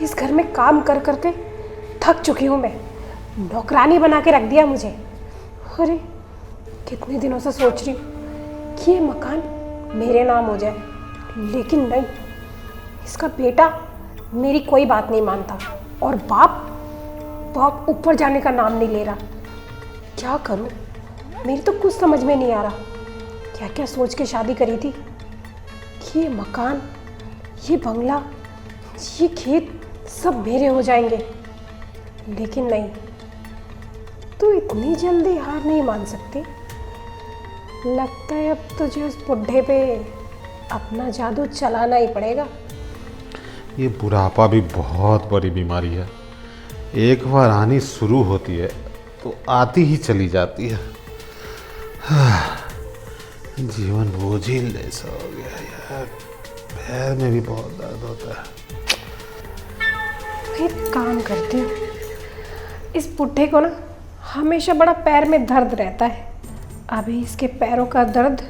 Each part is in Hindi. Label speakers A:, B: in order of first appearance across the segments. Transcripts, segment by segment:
A: इस घर में काम कर करके थक चुकी हूँ मैं। नौकरानी बना के रख दिया मुझे। अरे कितने दिनों से सोच रही हूँ कि ये मकान मेरे नाम हो जाए, लेकिन नहीं, इसका बेटा मेरी कोई बात नहीं मानता और बाप ऊपर जाने का नाम नहीं ले रहा। क्या करूँ, मेरी तो कुछ समझ में नहीं आ रहा। क्या क्या सोच के शादी करी थी कि ये मकान, ये बंगला, ये खेत सब मेरे हो जाएंगे, लेकिन नहीं, तू इतनी जल्दी हार नहीं मान सकती। लगता है अब तुझे उस बुढ़े पे अपना जादू चलाना ही पड़ेगा।
B: ये बुढ़ापा भी बहुत बड़ी बीमारी है। एक बार आनी शुरू होती है तो आती ही चली जाती है। जीवन बोझिल जैसा हो गया यार, पैर में भी बहुत दर्द होता है।
A: एक काम करती हूँ, इस बुढ़े को ना हमेशा बड़ा पैर में दर्द रहता है, अभी इसके पैरों का दर्द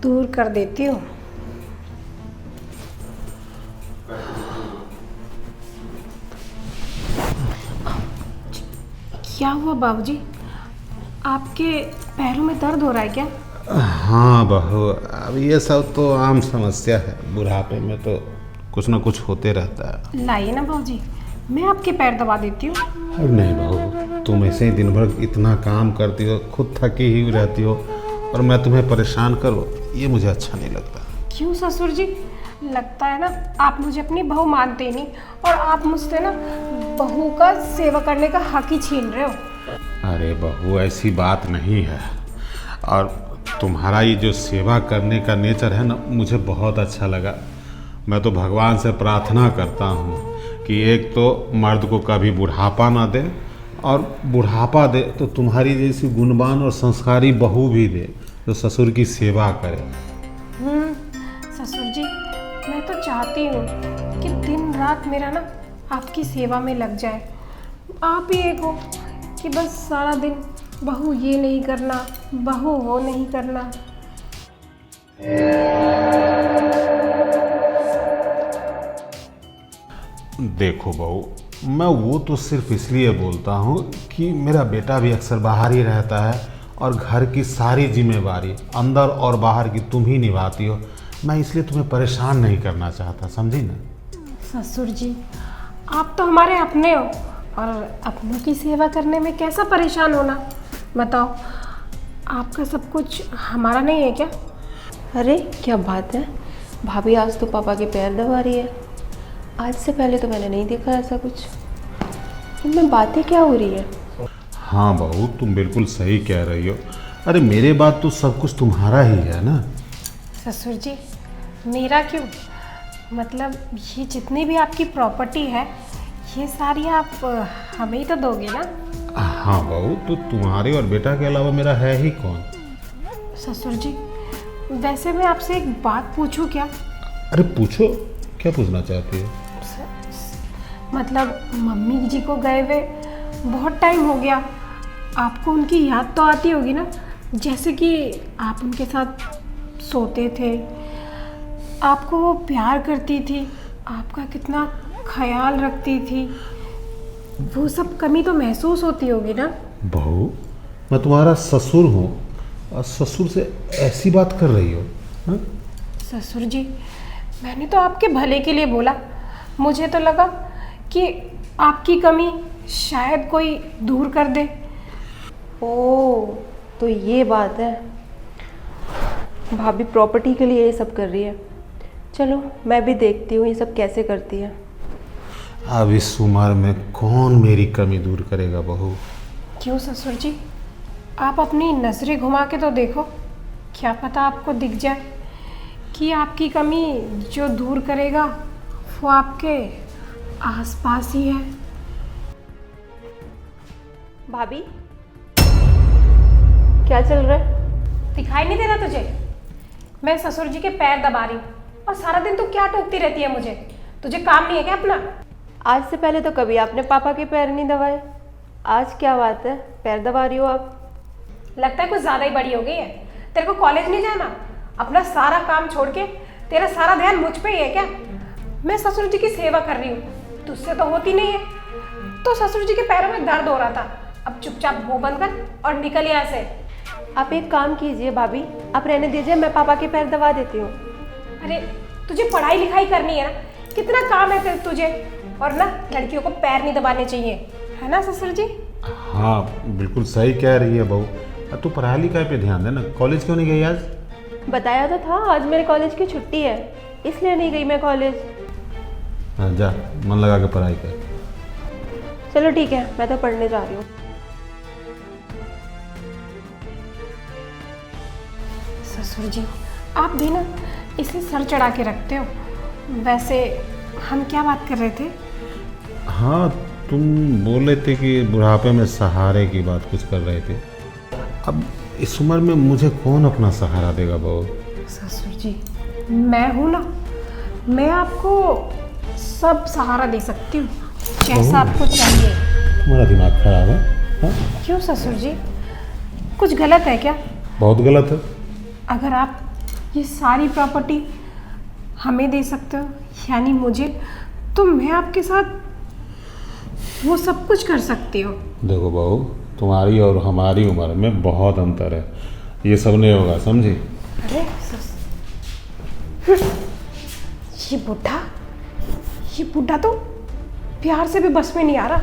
A: दूर कर देती हूँ। क्या हुआ बाबूजी, आपके पैरों में दर्द हो रहा है क्या?
B: हाँ बहू, अब ये सब तो आम समस्या है, बुढ़ापे में तो कुछ ना कुछ होते रहता है।
A: लाइए ना बाबूजी, मैं आपके पैर दबा देती हूँ।
B: अरे नहीं बहू, तुम ऐसे ही दिन भर इतना काम करती हो, खुद थकी ही रहती हो, और मैं तुम्हें परेशान करूँ, ये मुझे अच्छा नहीं लगता।
A: क्यों ससुर जी, लगता है ना आप मुझे अपनी बहू मानते ही नहीं और आप मुझसे ना बहू का सेवा करने का हक ही छीन रहे हो।
B: अरे बहू, ऐसी बात नहीं है, और तुम्हारा ये जो सेवा करने का नेचर है ना, मुझे बहुत अच्छा लगा। मैं तो भगवान से प्रार्थना करता हूँ कि एक तो मर्द को कभी बुढ़ापा ना दे, और बुढ़ापा दे तो तुम्हारी जैसी गुणवान और संस्कारी बहू भी दे जो ससुर की सेवा करे।
A: ससुर जी, मैं तो चाहती हूँ कि दिन रात मेरा ना आपकी सेवा में लग जाए। आप ही एक हो कि बस सारा दिन बहू ये नहीं करना, बहू वो नहीं करना।
B: देखो बहू, मैं वो तो सिर्फ इसलिए बोलता हूँ कि मेरा बेटा भी अक्सर बाहर ही रहता है और घर की सारी जिम्मेवारी अंदर और बाहर की तुम ही निभाती हो। मैं इसलिए तुम्हें परेशान नहीं करना चाहता, समझी ना?
A: ससुर जी, आप तो हमारे अपने हो और अपनों की सेवा करने में कैसा परेशान होना। बताओ, आपका सब कुछ हमारा नहीं है क्या?
C: अरे क्या बात है, भाभी आज तो पापा के पैर दबा रही है। आज से पहले तो मैंने नहीं देखा ऐसा कुछ। इनमें बातें क्या हो रही है?
B: हाँ बहू, तुम बिल्कुल सही कह रही हो। अरे मेरे बात तो सब कुछ तुम्हारा ही है ना।
A: ससुर जी, मेरा क्यों? मतलब ये जितनी भी आपकी प्रॉपर्टी है, ये सारी आप हमें ही तो दोगे ना?
B: हाँ बहू, तो तुम्हारे और बेटा के अलावा मेरा है ही कौन?
A: ससुर जी, वैसे मैं आपसे एक बात पूछूं क्या?
B: अरे पूछो, क्या पूछना चाहती हो?
A: मतलब मम्मी जी को गए हुए बहुत टाइम हो गया, आपको उनकी याद तो आती होगी ना? जैसे कि आप उनके साथ सोते थे, आपको वो प्यार करती थी, आपका कितना ख्याल रखती थी, वो सब कमी तो महसूस होती होगी ना?
B: बहू, मैं तुम्हारा ससुर हूँ और ससुर से ऐसी बात कर रही हो? हाँ?
A: ससुर जी, मैंने तो आपके भले के लिए बोला। मुझे तो लगा कि आपकी कमी शायद कोई दूर कर दे।
C: ओह, तो ये बात है। भाभी प्रॉपर्टी के लिए ये सब कर रही है। चलो मैं भी देखती हूँ ये सब कैसे करती है।
B: अब इस उम्र में कौन मेरी कमी दूर करेगा बहू?
A: क्यों ससुर जी, आप अपनी नज़रें घुमा के तो देखो, क्या पता आपको दिख जाए कि आपकी कमी जो दूर करेगा वो आपके आसपास ही है।
C: भाभी, क्या चल रहा है?
A: दिखाई नहीं दे रहा तुझे? मैं ससुर जी के पैर दबा रही हूँ और सारा दिन तू क्या टोकती रहती है मुझे? तुझे काम नहीं है क्या अपना?
C: आज से पहले तो कभी आपने पापा के पैर नहीं दबाए, आज क्या बात है, पैर दबा रही हो आप?
A: लगता है कुछ ज़्यादा ही बड़ी हो गई है। तेरे को कॉलेज नहीं जाना? अपना सारा काम छोड़ के तेरा सारा ध्यान मुझ पे ही है क्या? मैं ससुर जी की सेवा कर रही हूँ तुझसे तो होती नहीं है। तो ससुर जी के पैरों में दर्द हो रहा था, अब चुपचाप मुंह बंद कर और निकल यहाँ से।
C: आप एक काम कीजिए भाभी, आप रहने दीजिए, मैं पापा के पैर दबा देती हूँ।
A: अरे तुझे पढ़ाई लिखाई करनी है ना, कितना काम है फिर तुझे। और ना लड़कियों को पैर नहीं दबाने चाहिए, है ना ससुर जी?
B: हाँ बिल्कुल सही कह रही है बहू। तू पढ़ाई लिखाई पे ध्यान दे ना। कॉलेज क्यों नहीं गई आज?
C: बताया तो था आज मेरे कॉलेज की छुट्टी है, इसलिए नहीं गई मैं कॉलेज।
B: हाँ जा, मन लगा के पढ़ाई कर।
C: चलो ठीक है, मैं तो पढ़ने जा रही हूँ।
A: ससुर जी आप भी ना इसे सर चढ़ा के रखते हो। वैसे हम क्या बात कर रहे थे?
B: हाँ तुम बोल रहे थे कि बुढ़ापे में सहारे की बात कुछ कर रहे थे। अब इस उम्र में मुझे कौन अपना सहारा देगा बहू?
A: ससुर जी मैं हूँ ना, मैं आपको सब सहारा दे सकती हूँ, जैसा आपको चाहिए।
B: तुम्हारा दिमाग खराब है? हाँ?
A: क्यों ससुर जी, कुछ गलत है क्या?
B: बहुत गलत है।
A: अगर आप ये सारी प्रॉपर्टी हमें दे सकते हो, यानी मुझे, तो मैं आपके साथ वो सब कुछ कर सकती हूँ।
B: देखो बहू, तुम्हारी और हमारी उम्र में बहुत अंतर है, ये सब नहीं होगा, समझी?
A: अरे ये बुढ़ा तो प्यार से भी बस में नहीं आ रहा।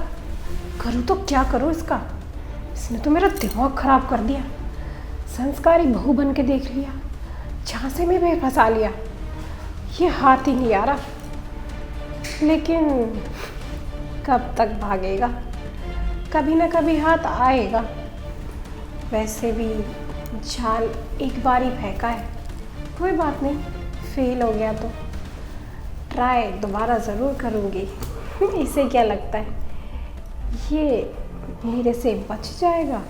A: करूँ तो क्या करूँ इसका? इसने तो मेरा दिमाग खराब कर दिया। संस्कारी बहू बन के देख लिया, झांसे में भी फंसा लिया, ये हाथ ही नहीं आ रहा। लेकिन कब तक भागेगा, कभी ना कभी हाथ आएगा। वैसे भी जाल एक बार ही फेंका है, कोई बात नहीं, फेल हो गया तो ट्राई दोबारा ज़रूर करूँगी। इसे क्या लगता है, ये मेरे से बच जाएगा?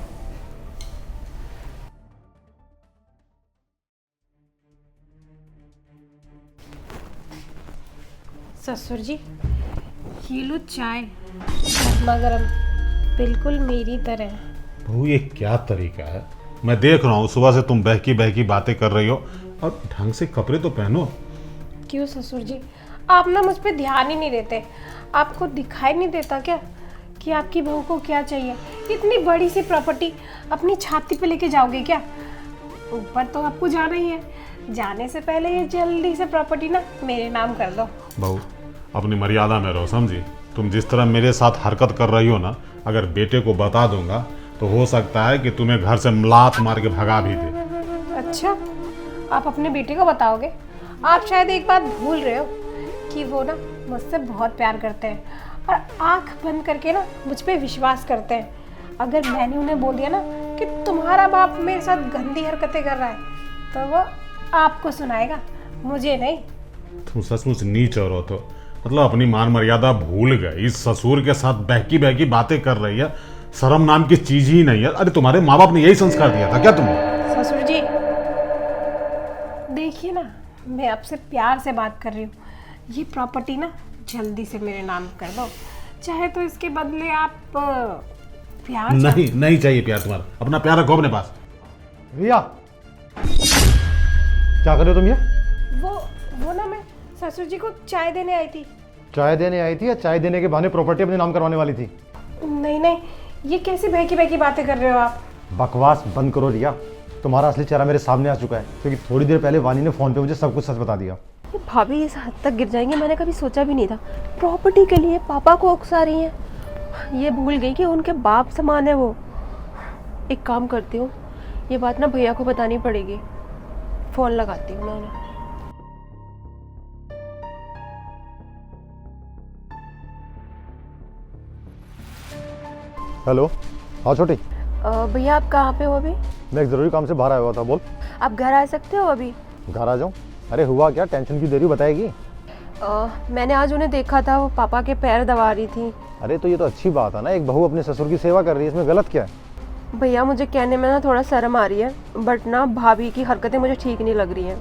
A: ससुर जी ये लो चाय, गर्मा गर्म, बिल्कुल मेरी तरह।
B: बहू ये क्या तरीका है? मैं देख रहा हूँ सुबह से तुम बहकी बहकी बातें कर रही हो, और ढंग से कपड़े तो पहनो।
A: क्यों ससुर जी, आप ना मुझ पे ध्यान ही नहीं देते। आपको दिखाई नहीं देता क्या कि आपकी बहू को क्या चाहिए? इतनी बड़ी सी प्रॉपर्टी अपनी छाती पे लेके जाओगे क्या? ऊपर तो आपको जाना ही है, जाने से पहले ये जल्दी से प्रॉपर्टी ना मेरे नाम कर दो।
B: बहू अपनी मर्यादा में रहो, समझी? तुम जिस तरह मेरे साथ हरकत कर रही हो ना, अगर बेटे को बता दूंगा तो हो सकता है कि तुम्हें घर से लात मार के भगा भी दे।
A: अच्छा, आप अपने बेटे को बताओगे? आप शायद एक बात भूल रहे हो कि वो ना मुझसे बहुत प्यार करते हैं और आंख बंद करके ना मुझ पे विश्वास करते हैं। अगर मैंने उन्हें बोल दिया ना कि तुम्हारा बाप मेरे साथ गंदी हरकतें कर रहा है, तो वो आपको सुनाएगा, मुझे नहीं।
B: तुम सचमुच नीच और हो तो, मतलब अपनी मान मर्यादा भूल गई, इस ससुर के साथ बहकी बहकी बातें कर रही है। शर्म नाम की चीज ही नहीं है। अरे तुम्हारे माँ बाप ने यही संस्कार दिया था क्या तुम्हें?
A: ससुर जी देखिए ना, मैं आपसे प्यार से बात कर रही हूँ। ये प्रॉपर्टी ना जल्दी से मेरे नाम कर दो, चाहे तो इसके बदले आप प्यार।
B: नहीं चाहिए प्यार तुम्हारा, अपना प्यार रखो अपने पास।
D: रिया क्या कर रहे हो तुम? ये
A: वो ना मैं ससुर जी को चाय देने आई थी।
D: चाय देने आई थी या चाय देने के बहाने प्रॉपर्टी अपने नाम करवाने वाली थी?
A: नहीं, ये कैसी बहकी बहकी बातें कर रहे हो आप?
D: बकवास बंद करो रिया, तुम्हारा असली चेहरा मेरे सामने आ चुका है, क्योंकि थोड़ी देर पहले वानी ने फोन पे मुझे सब कुछ सच बता दिया।
C: भाभी इस हद तक गिर जाएंगे मैंने कभी सोचा भी नहीं था। प्रॉपर्टी के लिए पापा को उकसा रही हैं, ये भूल गई कि उनके बाप समान है वो। एक काम करती हूँ, ये बात ना भैया को बतानी पड़ेगी, फ़ोन लगाती हूँ मैं उन्हें।
D: हेलो, हाँ छोटी।
C: भैया आप कहाँ पे हो अभी?
D: मैं एक ज़रूरी काम से बाहर आया हुआ था, बोल।
C: आप घर आ सकते हो अभी?
D: घर आ जाऊँ? अरे हुआ क्या, टेंशन क्यों दे रही हो, बताएगी?
C: मैंने आज उन्हें देखा था, वो पापा के पैर दबा रही थी।
D: अरे तो ये तो अच्छी बात है ना, एक बहू अपने ससुर की सेवा कर रही है, इसमें गलत क्या है?
C: भैया मुझे कहने में ना थोड़ा शर्म आ रही है, बट ना भाभी की हरकतें मुझे ठीक नहीं लग रही हैं।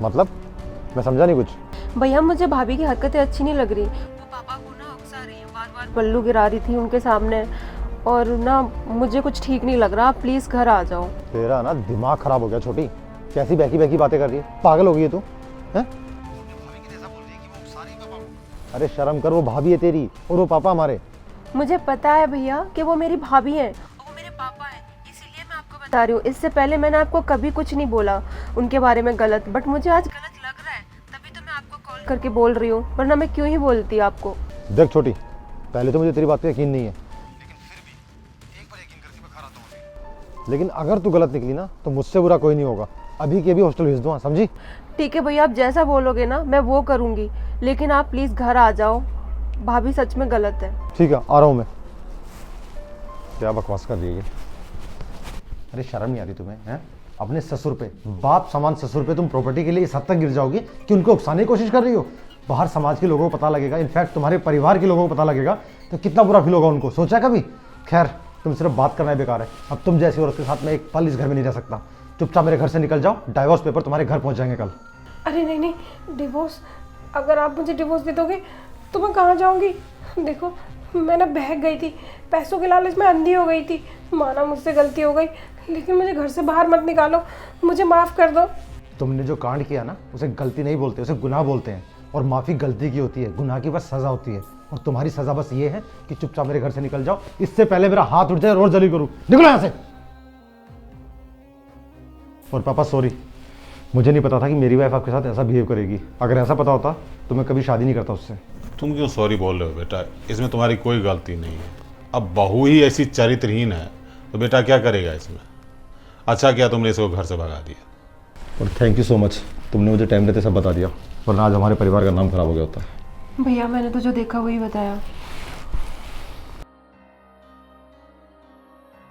D: मतलब मैं समझा नहीं कुछ।
C: भैया मुझे भाभी की हरकतें अच्छी नहीं लग रही। वो पापा को ना उकसा रही है, बार-बार पल्लू गिरा रही थी उनके सामने, और ना मुझे कुछ ठीक नहीं लग रहा। प्लीज़ घर आ जाओ।
D: तेरा ना दिमाग खराब हो गया छोटी, कैसी बहकी बहकी बातें कर रही है, पागल हो गई है तू? हैं? अरे शर्म कर, वो भाभी है तेरी और वो पापा हमारे।
C: मुझे पता है भैया कि वो मेरी भाभी हैं, वो मेरे पापा हैं, इसीलिए मैं आपको बता रही हूँ। इससे पहले मैंने आपको कभी कुछ नहीं बोला उनके बारे में गलत, बट मुझे आज गलत लग रहा है, तभी तो मैं आपको कॉल करके बोल रही हूँ, वरना मैं क्यों ही बोलती आपको।
D: देख छोटी, पहले तो मुझे तेरी बात पे यकीन नहीं है, लेकिन अगर तू गलत निकली ना तो मुझसे बुरा कोई नहीं होगा। अभी के अभी हॉस्टल भेज दूँ, समझी?
C: ठीक है भैया, आप जैसा बोलोगे ना मैं वो करूँगी, लेकिन आप प्लीज़ घर आ जाओ, भाभी सच में गलत है।
D: ठीक है, आ रहा हूँ मैं। क्या बकवास कर रही है ये? अरे शर्म नहीं आती तुम्हें? हैं? अपने ससुर पे, बाप समान ससुर पे तुम प्रॉपर्टी के लिए इस हद तक गिर जाओगी कि उनको उकसाने की कोशिश कर रही हो। बाहर समाज के लोगों को पता लगेगा, इनफैक्ट तुम्हारे परिवार के लोगों को पता लगेगा तो कितना बुरा फील होगा उनको। सोचा कभी? खैर, तुम सिर्फ बात करना ही बेकार है। अब तुम जैसी औरत के साथ मैं एक पल इस घर में नहीं रह सकता। चुपचाप मेरे घर से निकल जाओ, डाइवोर्स पेपर तुम्हारे घर पहुंच जाएंगे कल।
A: अरे नहीं नहीं, डिवोर्स? अगर आप मुझे डिवोर्स दे दोगे तो मैं कहाँ जाऊँगी? देखो, मैं ना बहक गई थी, पैसों के लालच में अंधी हो गई थी। माना मुझसे गलती हो गई, लेकिन मुझे घर से बाहर मत निकालो, मुझे माफ़ कर दो।
D: तुमने जो कांड किया ना, उसे गलती नहीं बोलते, उसे गुनाह बोलते हैं। और माफ़ी गलती की होती है, गुनाह की बस सज़ा होती है। और तुम्हारी सज़ा बस ये है कि चुपचाप मेरे घर से निकल जाओ, इससे पहले मेरा हाथ उठ जाए और जली करूँ। निकलो यहाँ से। और पापा सॉरी, मुझे नहीं पता था कि मेरी वाइफ आपके साथ ऐसा बिहेव करेगी। अगर ऐसा पता होता तो मैं कभी शादी नहीं करता उससे।
B: तुम क्यों सॉरी बोल रहे हो बेटा? इसमें तुम्हारी कोई गलती नहीं है। अब बहू ही ऐसी चरित्रहीन है तो बेटा क्या करेगा इसमें? अच्छा किया तुमने इसको घर से भगा दिया।
D: और थैंक यू सो मच, तुमने मुझे टाइम रहते सब बता दिया, वरना आज हमारे परिवार का नाम खराब हो गया होता है।
C: भैया मैंने तो जो देखा वही बताया।